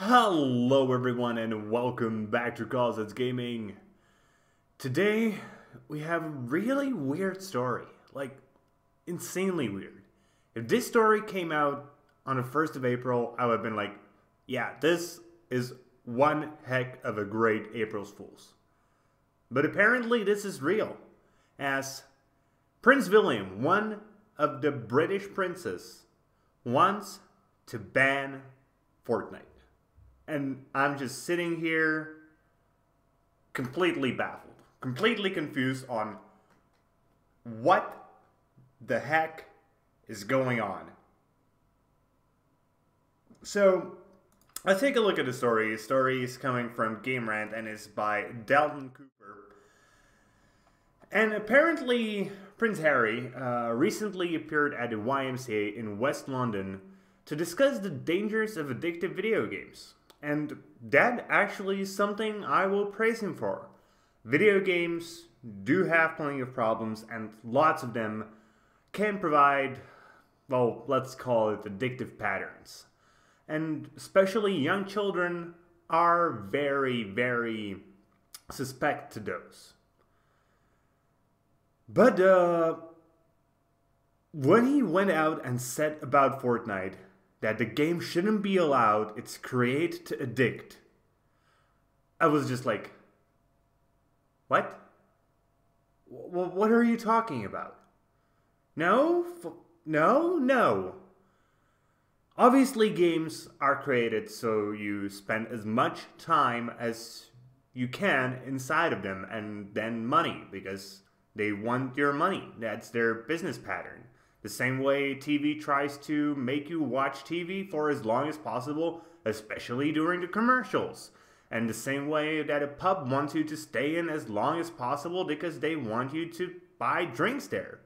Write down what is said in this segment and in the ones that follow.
Hello everyone and welcome back to Causes Gaming. Today we have a really weird story, like insanely weird. If this story came out on the 1st of April, I would have been like, yeah, this is one heck of a great April's Fool's. But apparently this is real, as Prince William, one of the British princes, wants to ban Fortnite. And I'm just sitting here completely baffled, completely confused on what the heck is going on. So, let's take a look at the story. The story is coming from Game Rant and is by Dalton Cooper. And apparently, Prince Harry recently appeared at the YMCA in West London to discuss the dangers of addictive video games. And that actually is something I will praise him for. Video games do have plenty of problems, and lots of them can provide, well, let's call it addictive patterns. And especially young children are very, very suspect to those. But when he went out and said about Fortnite that the game shouldn't be allowed, it's created to addict, I was just like, what? What are you talking about? No? No. Obviously games are created so you spend as much time as you can inside of them, and then money, because they want your money. That's their business pattern. The same way TV tries to make you watch TV for as long as possible, especially during the commercials. And the same way that a pub wants you to stay in as long as possible because they want you to buy drinks there.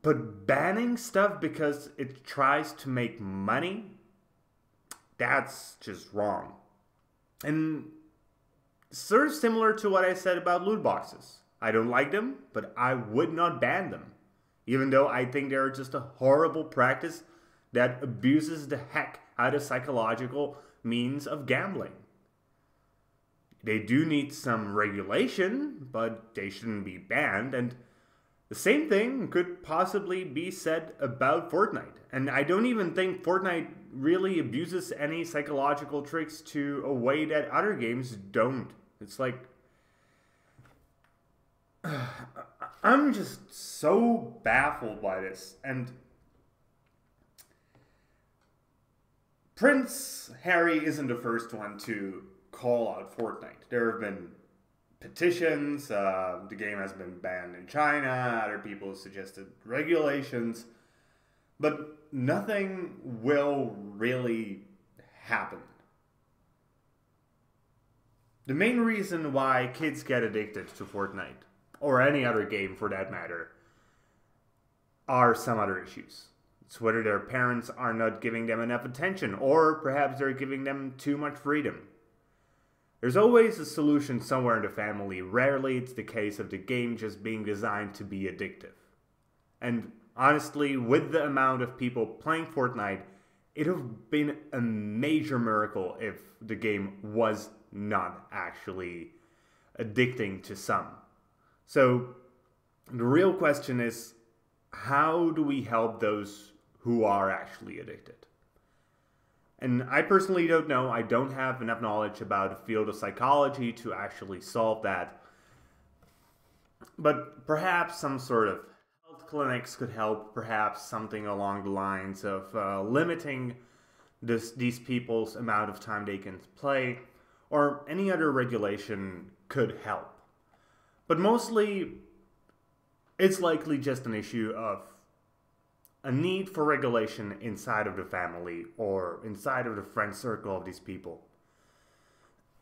But banning stuff because it tries to make money, that's just wrong. And sort of similar to what I said about loot boxes. I don't like them, but I would not ban them. Even though I think they're just a horrible practice that abuses the heck out of psychological means of gambling. They do need some regulation, but they shouldn't be banned. And the same thing could possibly be said about Fortnite. And I don't even think Fortnite really abuses any psychological tricks to a way that other games don't. It's like, I'm just so baffled by this. And Prince Harry isn't the first one to call out Fortnite. There have been petitions, the game has been banned in China, other people suggested regulations, but nothing will really happen. The main reason why kids get addicted to Fortnite, or any other game for that matter, are some other issues. It's whether their parents are not giving them enough attention, or perhaps they're giving them too much freedom. There's always a solution somewhere in the family. Rarely it's the case of the game just being designed to be addictive. And honestly, with the amount of people playing Fortnite, it would have been a major miracle if the game was not actually addicting to some. So the real question is, how do we help those who are actually addicted? And I personally don't know. I don't have enough knowledge about the field of psychology to actually solve that. But perhaps some sort of health clinics could help. Perhaps something along the lines of limiting these people's amount of time they can play, or any other regulation could help. But mostly, it's likely just an issue of a need for regulation inside of the family or inside of the friend circle of these people.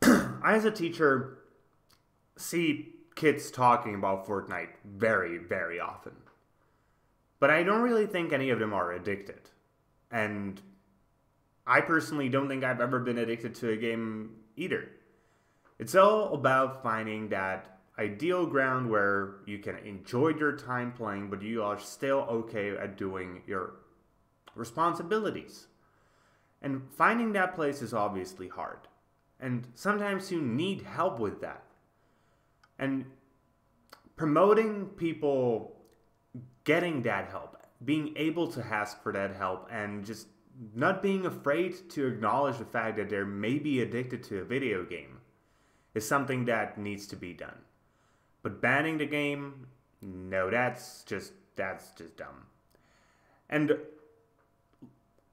I, as a teacher, see kids talking about Fortnite very, very often. But I don't really think any of them are addicted. And I personally don't think I've ever been addicted to a game either. It's all about finding that ideal ground where you can enjoy your time playing, but you are still okay at doing your responsibilities. And finding that place is obviously hard. And sometimes you need help with that. And promoting people getting that help, being able to ask for that help, and just not being afraid to acknowledge the fact that they may be addicted to a video game is something that needs to be done. But banning the game, no, that's just dumb. And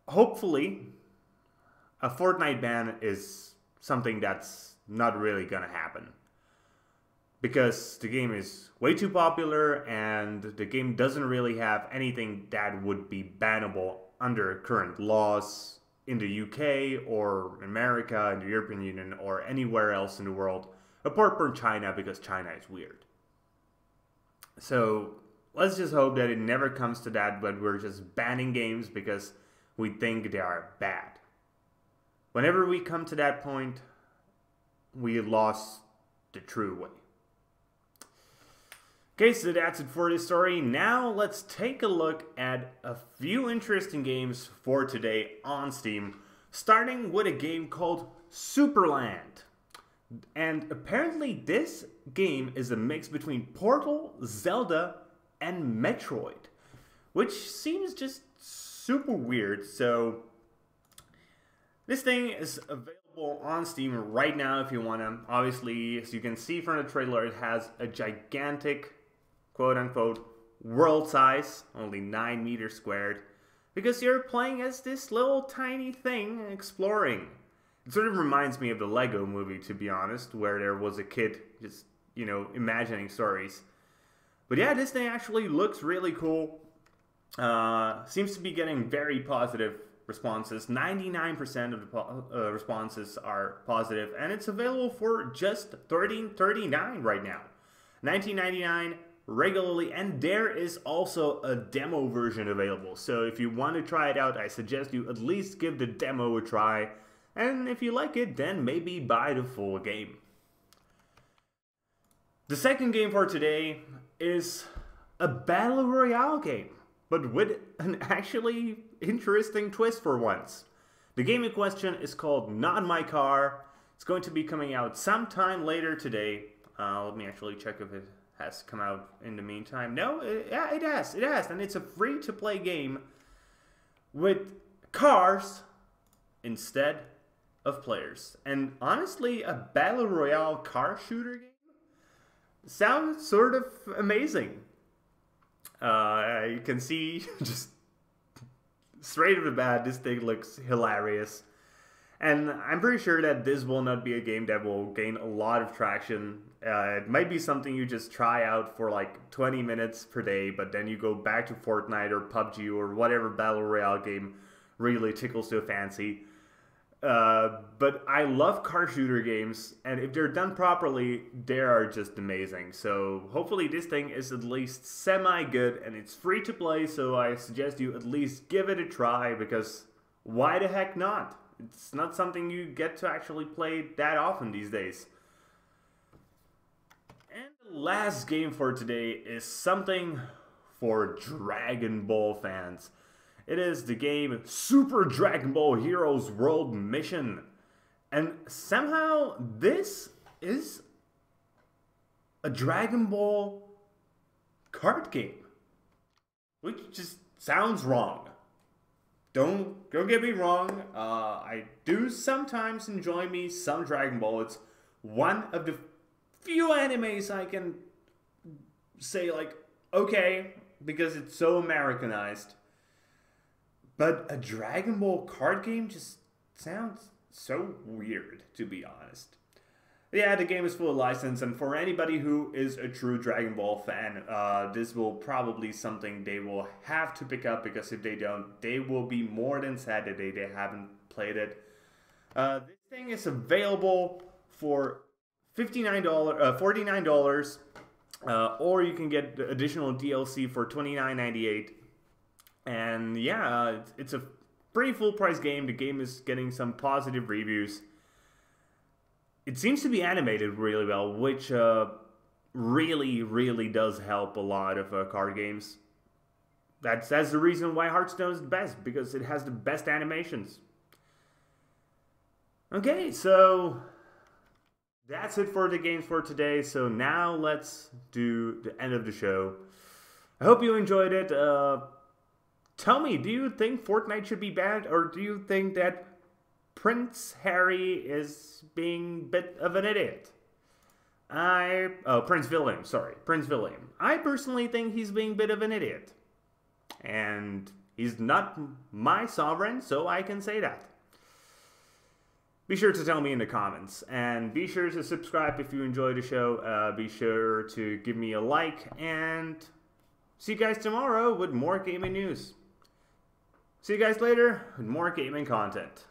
hopefully a Fortnite ban is something that's not really gonna happen, because the game is way too popular and the game doesn't really have anything that would be bannable under current laws in the UK or America, in the European Union, or anywhere else in the world, apart from China, because China is weird. So let's just hope that it never comes to that, but we're just banning games because we think they are bad. Whenever we come to that point, we lost the true way. Okay, so that's it for this story. Now let's take a look at a few interesting games for today on Steam, starting with a game called Superland. And apparently this game is a mix between Portal, Zelda, and Metroid, which seems just super weird. So this thing is available on Steam right now if you want to. Obviously, as you can see from the trailer, it has a gigantic, quote-unquote, world size, only 9 meters squared, because you're playing as this little tiny thing exploring. It sort of reminds me of the Lego movie, to be honest, where there was a kid just, imagining stories. But yeah, this thing actually looks really cool. Seems to be getting very positive responses. 99% of the responses are positive, and it's available for just $13.39 right now. $19.99 regularly, and there is also a demo version available. So if you want to try it out, I suggest you at least give the demo a try, and if you like it, then maybe buy the full game. The second game for today is a battle royale game, but with an actually interesting twist for once. The game in question is called Not My Car. It's going to be coming out sometime later today. Let me actually check if it has come out in the meantime. No, it has, and it's a free-to-play game with cars instead of players. And honestly, a battle royale car shooter game sounds sort of amazing. You can see just straight off the bat, this thing looks hilarious. And I'm pretty sure that this will not be a game that will gain a lot of traction. It might be something you just try out for like 20 minutes per day, but then you go back to Fortnite or PUBG or whatever battle royale game really tickles your fancy. But I love car shooter games, and if they're done properly, they are just amazing. So hopefully this thing is at least semi-good, and it's free to play, so I suggest you at least give it a try, because why the heck not? It's not something you get to actually play that often these days. And the last game for today is something for Dragon Ball fans. It is the game Super Dragon Ball Heroes World Mission. And somehow this is a Dragon Ball card game, which just sounds wrong. Don't get me wrong, I do sometimes enjoy me some Dragon Ball. It's one of the few animes I can say like, okay, because it's so Americanized. But a Dragon Ball card game just sounds so weird, to be honest. Yeah, the game is full of license, and for anybody who is a true Dragon Ball fan, this will probably something they will have to pick up, because if they don't, they will be more than sad that they haven't played it. This thing is available for $49, or you can get additional DLC for $29.98. And yeah, it's a pretty full price game. The game is getting some positive reviews. It seems to be animated really well, which really does help a lot of card games. That's the reason why Hearthstone is the best, because it has the best animations. Okay, so that's it for the games for today. So now let's do the end of the show. I hope you enjoyed it. Tell me, do you think Fortnite should be banned, or do you think that Prince Harry is being a bit of an idiot? Prince William, sorry. Prince William. I personally think he's being a bit of an idiot. And he's not my sovereign, so I can say that. Be sure to tell me in the comments. And be sure to subscribe if you enjoy the show. Be sure to give me a like. And see you guys tomorrow with more gaming news. See you guys later with more gaming content.